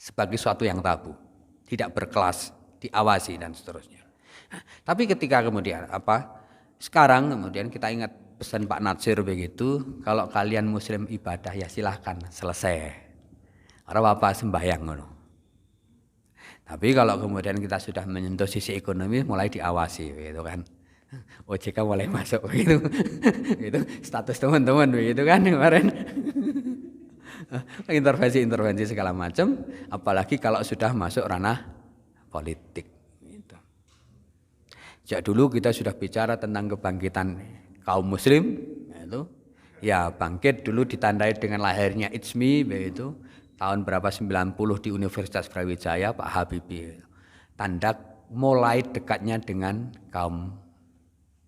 sebagai suatu yang tabu, tidak berkelas, diawasi dan seterusnya. Tapi ketika kemudian sekarang kemudian kita ingat pesan Pak Natsir begitu, kalau kalian Muslim ibadah ya silahkan selesai. Ora apa sembahyang ngono. Tapi kalau kemudian kita sudah menyentuh sisi ekonomi mulai diawasi begitu kan. OJK mulai masuk begitu. Itu status teman-teman begitu kan kemarin. Intervensi segala macam, apalagi kalau sudah masuk ranah politik. Gitu. Sejak dulu kita sudah bicara tentang kebangkitan kaum Muslim, itu ya bangkit dulu ditandai dengan lahirnya ITSMI, begitu tahun berapa 90 di Universitas Brawijaya Pak Habibie, tanda mulai dekatnya dengan kaum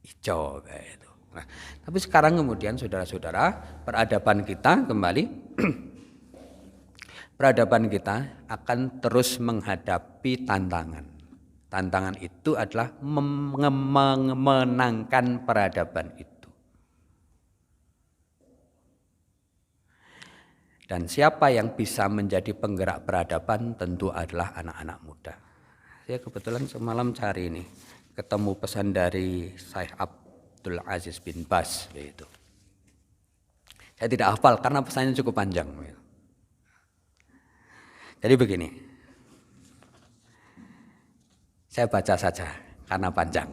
hijau, begitu. Nah, tapi sekarang kemudian saudara-saudara peradaban kita kembali. Peradaban kita akan terus menghadapi tantangan. Tantangan itu adalah memenangkan peradaban itu. Dan siapa yang bisa menjadi penggerak peradaban tentu adalah anak-anak muda. Saya kebetulan semalam cari ini, ketemu pesan dari Syekh Abdul Aziz bin Baz begitu. Saya tidak hafal karena pesannya cukup panjang. Jadi begini, saya baca saja karena panjang.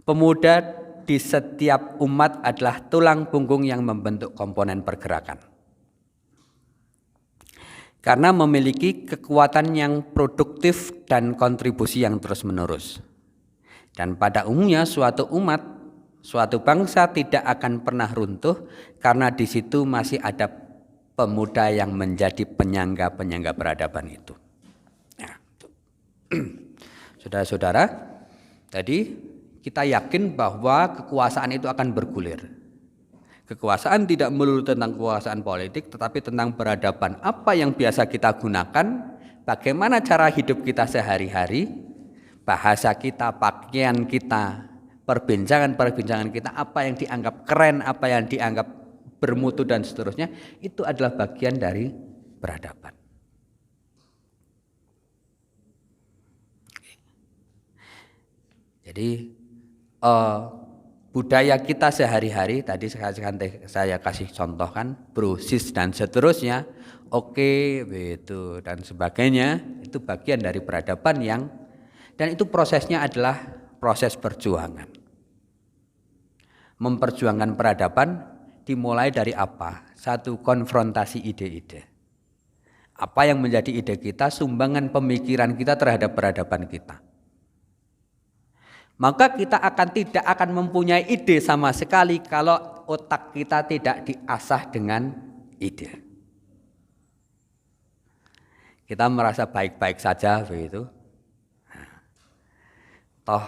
Pemuda di setiap umat adalah tulang punggung yang membentuk komponen pergerakan. Karena memiliki kekuatan yang produktif dan kontribusi yang terus-menerus. Dan pada umumnya suatu umat, suatu bangsa tidak akan pernah runtuh karena di situ masih ada pemuda yang menjadi penyangga-penyangga peradaban itu. Nah, saudara-saudara, tadi kita yakin bahwa kekuasaan itu akan bergulir. Kekuasaan tidak melulu tentang kekuasaan politik, tetapi tentang peradaban. Apa yang biasa kita gunakan, bagaimana cara hidup kita sehari-hari, bahasa kita, pakaian kita, perbincangan-perbincangan kita, apa yang dianggap keren, apa yang dianggap bermutu dan seterusnya, itu adalah bagian dari peradaban. Jadi budaya kita sehari-hari tadi saya kasih contoh kan, brosis dan seterusnya, oke, itu dan sebagainya, itu bagian dari peradaban dan itu prosesnya adalah proses perjuangan. Memperjuangkan peradaban dimulai dari apa? Satu, konfrontasi ide-ide. Apa yang menjadi ide kita, sumbangan pemikiran kita terhadap peradaban kita. Maka kita tidak akan mempunyai ide sama sekali kalau otak kita tidak diasah dengan ide. Kita merasa baik-baik saja begitu. Toh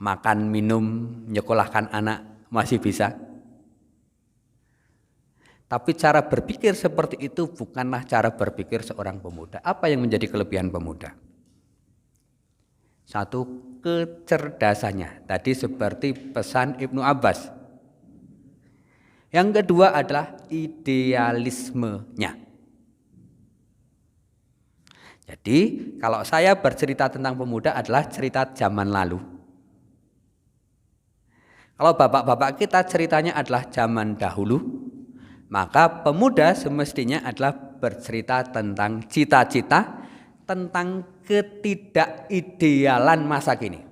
makan, minum, nyekolahkan anak masih bisa. Tapi cara berpikir seperti itu bukanlah cara berpikir seorang pemuda. Apa yang menjadi kelebihan pemuda? Satu, kecerdasannya. Tadi seperti pesan Ibnu Abbas. Yang kedua adalah idealismenya. Jadi kalau saya bercerita tentang pemuda adalah cerita zaman lalu. Kalau bapak-bapak kita ceritanya adalah zaman dahulu, maka pemuda semestinya adalah bercerita tentang cita-cita, tentang ketidakidealan masa kini.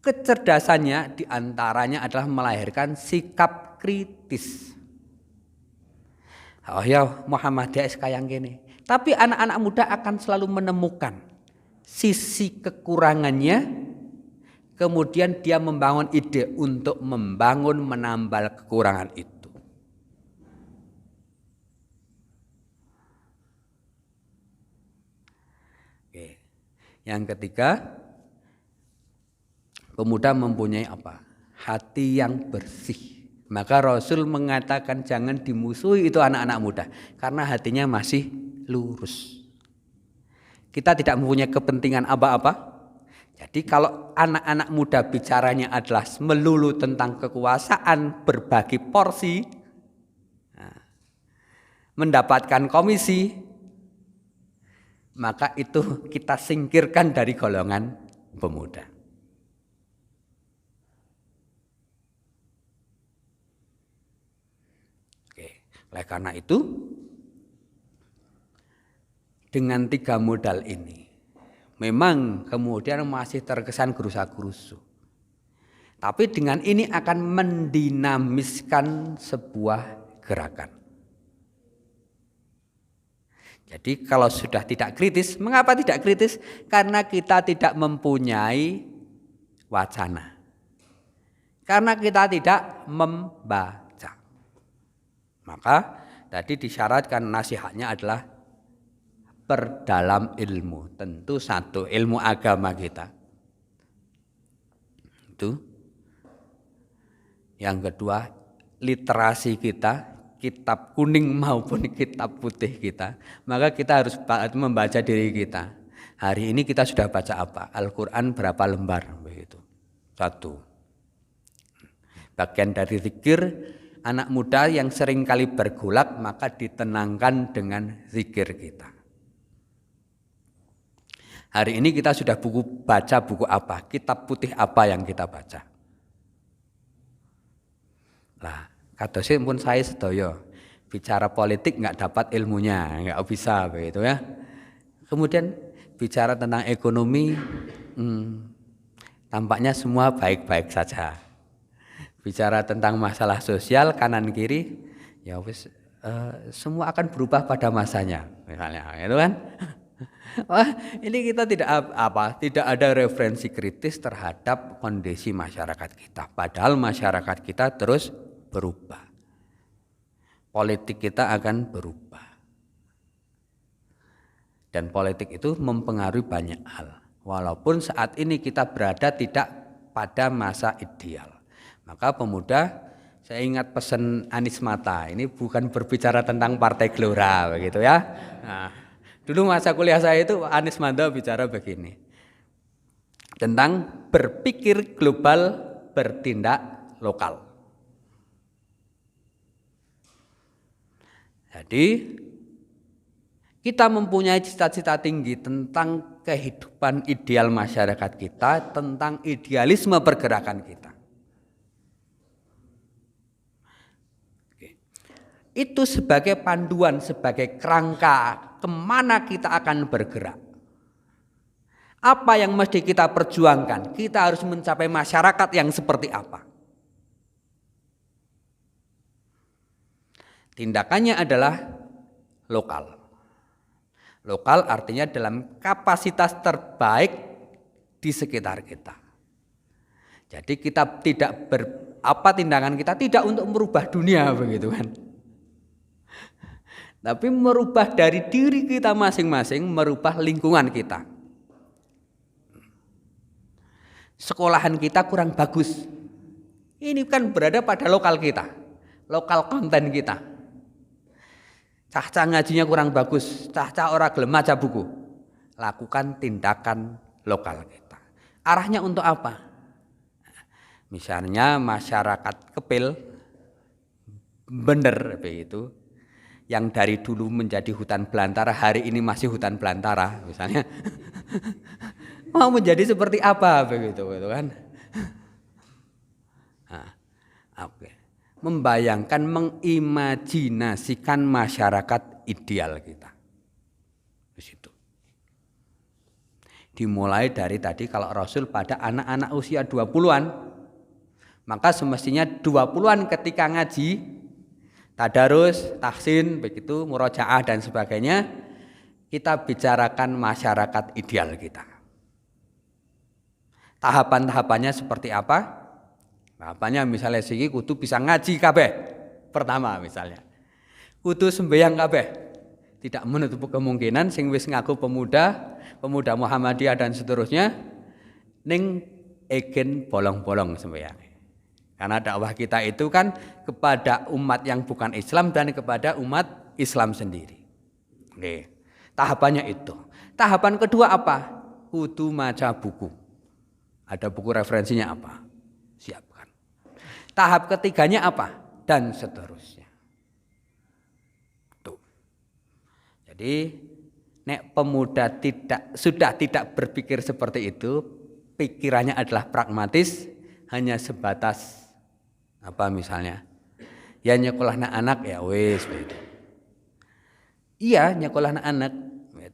Kecerdasannya diantaranya adalah melahirkan sikap kritis. Oh ya, Muhammadiyah sekayang gini. Tapi anak-anak muda akan selalu menemukan sisi kekurangannya, kemudian dia membangun ide untuk menambal kekurangan itu. Oke. Yang ketiga, pemuda mempunyai apa? Hati yang bersih. Maka Rasul mengatakan jangan dimusuhi itu anak-anak muda karena hatinya masih lurus. Kita tidak mempunyai kepentingan apa-apa. Jadi kalau anak-anak muda bicaranya adalah melulu tentang kekuasaan, berbagi porsi, mendapatkan komisi, maka itu kita singkirkan dari golongan pemuda. Oleh karena itu, dengan 3 modal ini, memang kemudian masih terkesan gerusa-gerusu. Tapi dengan ini akan mendinamiskan sebuah gerakan. Jadi kalau sudah tidak kritis, mengapa tidak kritis? Karena kita tidak mempunyai wacana. Karena kita tidak membaca. Maka tadi disyaratkan nasihatnya adalah perdalam ilmu. Tentu satu, ilmu agama kita. Itu. Yang kedua, literasi kita, kitab kuning maupun kitab putih kita. Maka kita harus membaca diri kita. Hari ini kita sudah baca apa? Al-Quran berapa lembar? Begitu. 1. Bagian dari zikir, anak muda yang sering kali bergolak maka ditenangkan dengan zikir kita. Hari ini kita sudah baca buku apa? Kitab putih apa yang kita baca? Lah, kadosin pun saya sedaya bicara politik nggak dapat ilmunya, nggak bisa begitu ya. Kemudian bicara tentang ekonomi, tampaknya semua baik-baik saja. Bicara tentang masalah sosial kanan kiri, ya wis semua akan berubah pada masanya, misalnya, itu kan? Wah, ini kita tidak ada referensi kritis terhadap kondisi masyarakat kita. Padahal masyarakat kita terus berubah, politik kita akan berubah, dan politik itu mempengaruhi banyak hal. Walaupun saat ini kita berada tidak pada masa ideal. Maka pemuda, saya ingat pesan Anies Mata, ini bukan berbicara tentang Partai Gelora begitu ya. Nah, dulu masa kuliah saya itu Anies Mata bicara begini, tentang berpikir global, bertindak lokal. Jadi Kita mempunyai cita-cita tinggi tentang kehidupan ideal masyarakat kita, tentang idealisme pergerakan kita. Itu sebagai panduan, sebagai kerangka kemana kita akan bergerak. Apa yang mesti kita perjuangkan? Kita harus mencapai masyarakat yang seperti apa? Tindakannya adalah lokal. Lokal artinya dalam kapasitas terbaik di sekitar kita. Jadi kita tidak tindakan kita tidak untuk merubah dunia begitu kan. Tapi merubah dari diri kita masing-masing, merubah lingkungan kita. Sekolahan kita kurang bagus. Ini kan berada pada lokal kita, lokal konten kita. Cah-cah ngajinya kurang bagus, cah-cah ora gelem maca buku. Lakukan tindakan lokal kita. Arahnya untuk apa? Misalnya masyarakat Kepil, bener begitu, yang dari dulu menjadi hutan belantara, hari ini masih hutan belantara, misalnya, mau menjadi seperti apa begitu kan? Nah, oke. Membayangkan, mengimajinasikan masyarakat ideal kita. Di situ. Dimulai dari tadi kalau Rasul pada anak-anak usia 20-an, maka semestinya 20-an ketika ngaji, tadarus, tahsin, begitu, murojaah dan sebagainya, kita bicarakan masyarakat ideal kita. Tahapan-tahapannya seperti apa? Tahapannya misalnya siki kudu bisa ngaji kabeh. Pertama misalnya. Kudu sembahyang kabeh. Tidak menutup kemungkinan sing wis ngaku pemuda Muhammadiyah dan seterusnya ning egen bolong-bolong sembahyang. Karena dakwah kita itu kan kepada umat yang bukan Islam dan kepada umat Islam sendiri. Oke. Tahapannya itu. Tahapan kedua apa? Kudu maca buku. Ada buku referensinya apa? Siapkan. Tahap ketiganya apa? Dan seterusnya. Tuh. Jadi nek pemuda sudah tidak berpikir seperti itu, pikirannya adalah pragmatis, hanya sebatas apa misalnya? Ya nyekolahna anak ya wis begitu. Iya nyekolahna anak,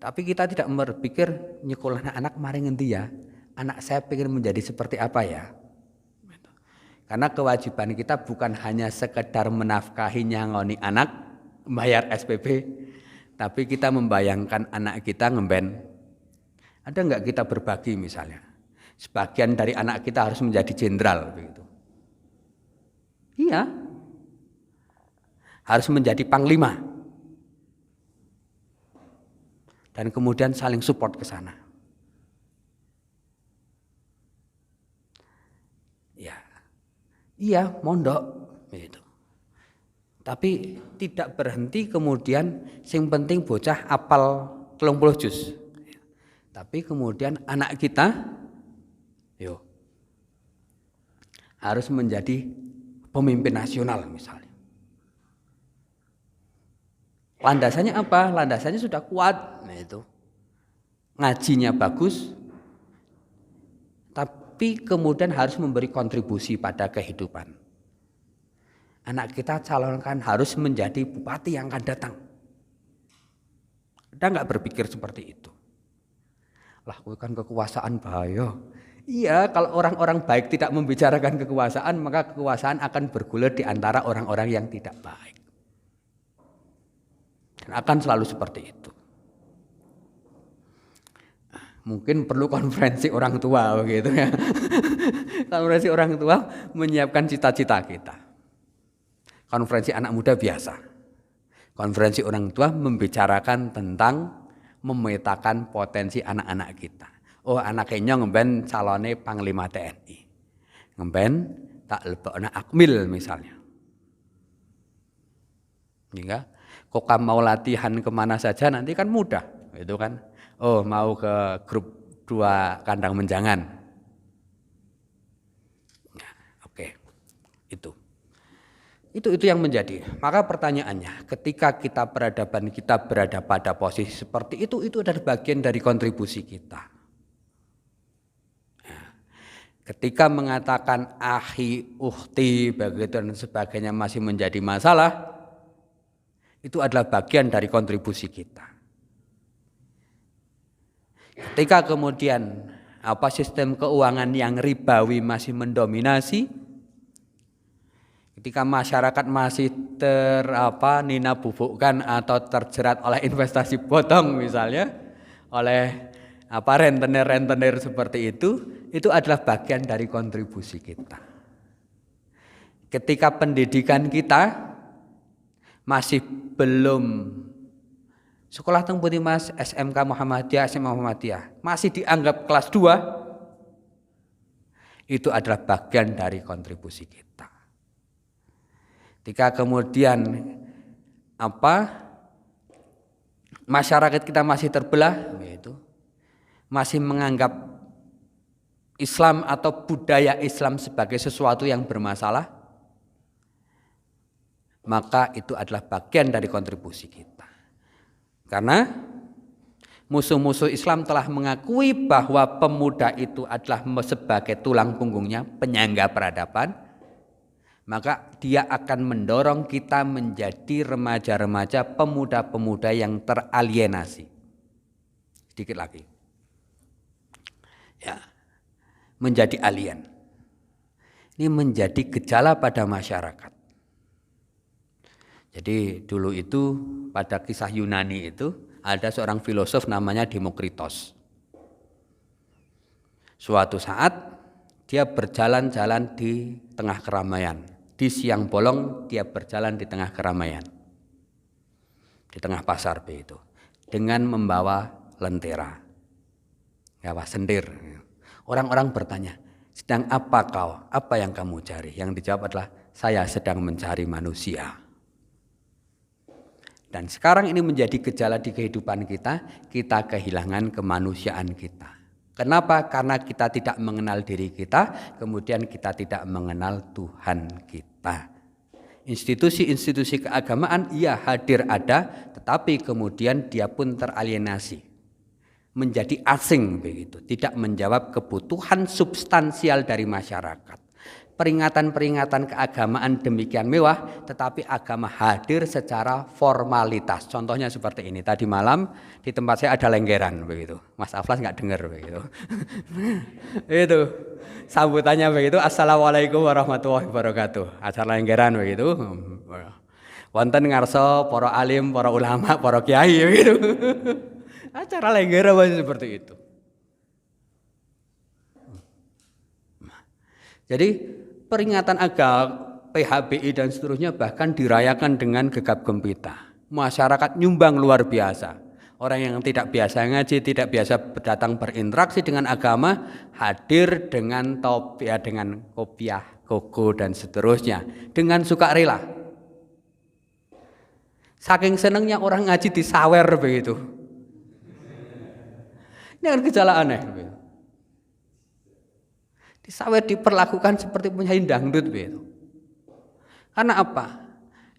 tapi kita tidak berpikir nyekolahna anak mari ngendi ya? Anak saya pengen menjadi seperti apa ya? Karena kewajiban kita bukan hanya sekedar menafkahi nyangoni anak, bayar SPP, tapi kita membayangkan anak kita ngemben. Ada enggak kita berbagi misalnya? Sebagian dari anak kita harus menjadi jenderal begitu. Iya. Harus menjadi panglima. Dan kemudian saling support ke sana. Iya, mondok gitu. Tapi tidak berhenti kemudian sing penting bocah apal 30 juz. Tapi kemudian anak kita harus menjadi pemimpin nasional misalnya. Landasannya apa? Landasannya sudah kuat, itu. Ngajinya bagus. Tapi kemudian harus memberi kontribusi pada kehidupan. Anak kita calonkan harus menjadi bupati yang akan datang. Ada nggak berpikir seperti itu? Lah, kan kekuasaan bahaya. Iya, kalau orang-orang baik tidak membicarakan kekuasaan, maka kekuasaan akan bergulir di antara orang-orang yang tidak baik. Dan akan selalu seperti itu. Mungkin perlu konferensi orang tua begitu ya. Konferensi orang tua menyiapkan cita-cita kita. Konferensi anak muda biasa. Konferensi orang tua membicarakan tentang memetakan potensi anak-anak kita. Oh, anaknya ngemben calone Panglima TNI. Ngemben tak lebokna Akmil misalnya. Hingga kok mau latihan kemana saja nanti kan mudah, itu kan. Oh, mau ke grup 2 kandang menjangan. Nah, oke. Itu. Itu yang menjadi. Maka pertanyaannya, ketika peradaban kita berada pada posisi seperti itu adalah bagian dari kontribusi kita. Ketika mengatakan akhi, ukhti, begitu dan sebagainya masih menjadi masalah, itu adalah bagian dari kontribusi kita. Ketika kemudian sistem keuangan yang ribawi masih mendominasi, ketika masyarakat masih nina bubukkan atau terjerat oleh investasi bodong misalnya, oleh rentenir seperti itu adalah bagian dari kontribusi kita. Ketika pendidikan kita masih belum sekolah teng pundi Mas, SMK Muhammadiyah, SMA Muhammadiyah, masih dianggap kelas 2, itu adalah bagian dari kontribusi kita. Ketika kemudian masyarakat kita masih terbelah, yaitu masih menganggap Islam atau budaya Islam sebagai sesuatu yang bermasalah, maka itu adalah bagian dari kontribusi kita. Karena musuh-musuh Islam telah mengakui bahwa pemuda itu adalah sebagai tulang punggungnya, penyangga peradaban, maka dia akan mendorong kita menjadi remaja-remaja, pemuda-pemuda yang teralienasi. Sedikit lagi. Ya, menjadi alien. Ini menjadi gejala pada masyarakat. Jadi dulu itu pada kisah Yunani itu ada seorang filosof namanya Demokritos. Suatu saat dia berjalan-jalan di tengah keramaian. Di siang bolong dia berjalan di tengah keramaian. Di tengah pasar begitu. Dengan membawa lentera. Sendir. Orang-orang bertanya, sedang apa kau? Apa yang kamu cari? Yang dijawab adalah, saya sedang mencari manusia. Dan sekarang ini menjadi gejala di kehidupan kita kehilangan kemanusiaan kita. Kenapa? Karena kita tidak mengenal diri kita, kemudian kita tidak mengenal Tuhan kita. Institusi-institusi keagamaan hadir ada, tetapi kemudian dia pun teralienasi. Menjadi asing begitu, tidak menjawab kebutuhan substansial dari masyarakat. Peringatan-peringatan keagamaan demikian mewah, tetapi agama hadir secara formalitas. Contohnya seperti ini. Tadi malam di tempat saya ada lenggeran begitu. Mas Aflas nggak dengar begitu. Itu sambutannya begitu. Assalamualaikum warahmatullahi wabarakatuh. Acara lenggeran begitu. Wonten ngarso para alim, para ulama, para kiai begitu. Acara lenggeran masih seperti itu. Jadi peringatan agama, PHBI dan seterusnya bahkan dirayakan dengan gegap gempita. Masyarakat nyumbang luar biasa. Orang yang tidak biasa ngaji, tidak biasa datang berinteraksi dengan agama, hadir dengan topi, dengan kopiah, koko dan seterusnya, dengan sukarela. Saking senangnya orang ngaji disawer begitu. Ini kan gejala aneh. Disawer, diperlakukan seperti penyanyi dangdut begitu. Karena apa?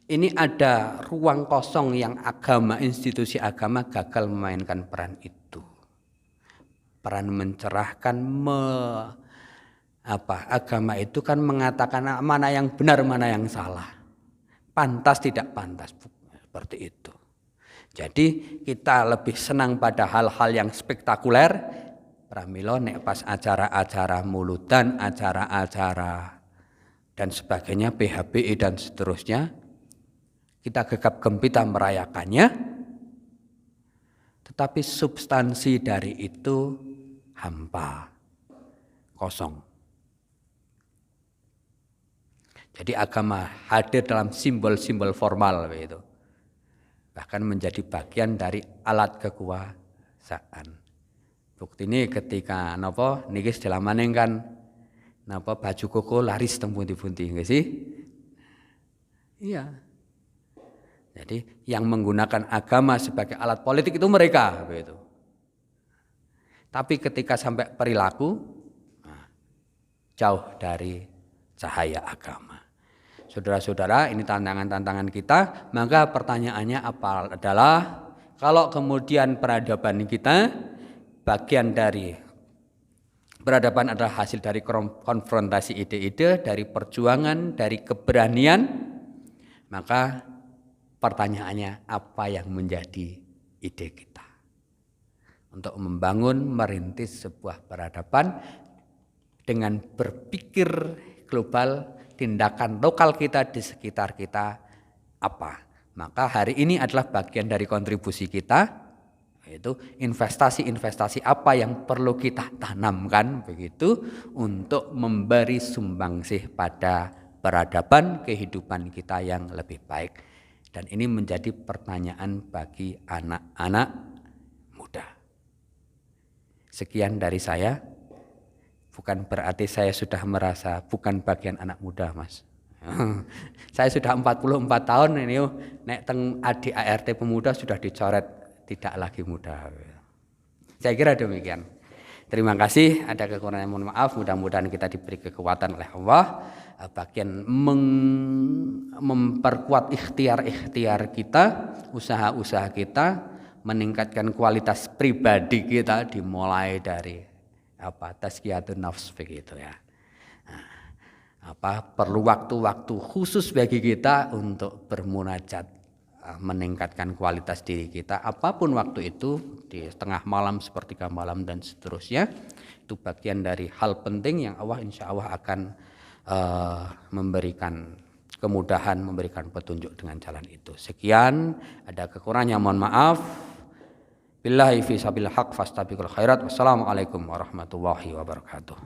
Ini ada ruang kosong yang agama, institusi agama gagal memainkan peran itu. Peran mencerahkan, agama itu kan mengatakan mana yang benar, mana yang salah. Pantas tidak pantas, seperti itu. Jadi kita lebih senang pada hal-hal yang spektakuler. Pramila nek pas acara-acara mulutan, acara-acara dan sebagainya, PHBI dan seterusnya, kita gegap gempita merayakannya, tetapi substansi dari itu hampa, kosong. Jadi agama hadir dalam simbol-simbol formal begitu. Bahkan menjadi bagian dari alat kekuasaan. Bukti ini ketika niki selamaning kan baju koko laris teng pundi-pundi nggih sih? Iya. Jadi yang menggunakan agama sebagai alat politik itu mereka begitu. Tapi ketika sampai perilaku jauh dari cahaya agama. Saudara-saudara, ini tantangan-tantangan kita. Maka pertanyaannya adalah, kalau kemudian peradaban kita bagian dari peradaban adalah hasil dari konfrontasi ide-ide, dari perjuangan, dari keberanian, maka pertanyaannya apa yang menjadi ide kita untuk membangun, merintis sebuah peradaban dengan berpikir global, tindakan lokal kita di sekitar kita apa. Maka hari ini adalah bagian dari kontribusi kita, yaitu investasi-investasi apa yang perlu kita tanamkan begitu untuk memberi sumbangsih pada peradaban kehidupan kita yang lebih baik. Dan ini menjadi pertanyaan bagi anak-anak muda. Sekian dari saya. Bukan berarti saya sudah merasa bukan bagian anak muda, Mas. Saya sudah 44 tahun ini, nek teng ADART pemuda sudah dicoret tidak lagi muda. Saya kira demikian. Terima kasih, ada kekurangan mohon maaf, mudah-mudahan kita diberi kekuatan oleh Allah bagian memperkuat ikhtiar-ikhtiar kita, usaha-usaha kita, meningkatkan kualitas pribadi kita dimulai dari tazkiyatun nafs begitu ya. Perlu waktu-waktu khusus bagi kita untuk bermunajat, meningkatkan kualitas diri kita apapun waktu itu, di tengah malam, sepertiga malam dan seterusnya. Itu bagian dari hal penting yang Allah insya Allah akan memberikan kemudahan, memberikan petunjuk dengan jalan itu. Sekian, ada kekurangannya mohon maaf. Billahi fi sabil haq fastabiqul khairat. Wassalamualaikum warahmatullahi wabarakatuh.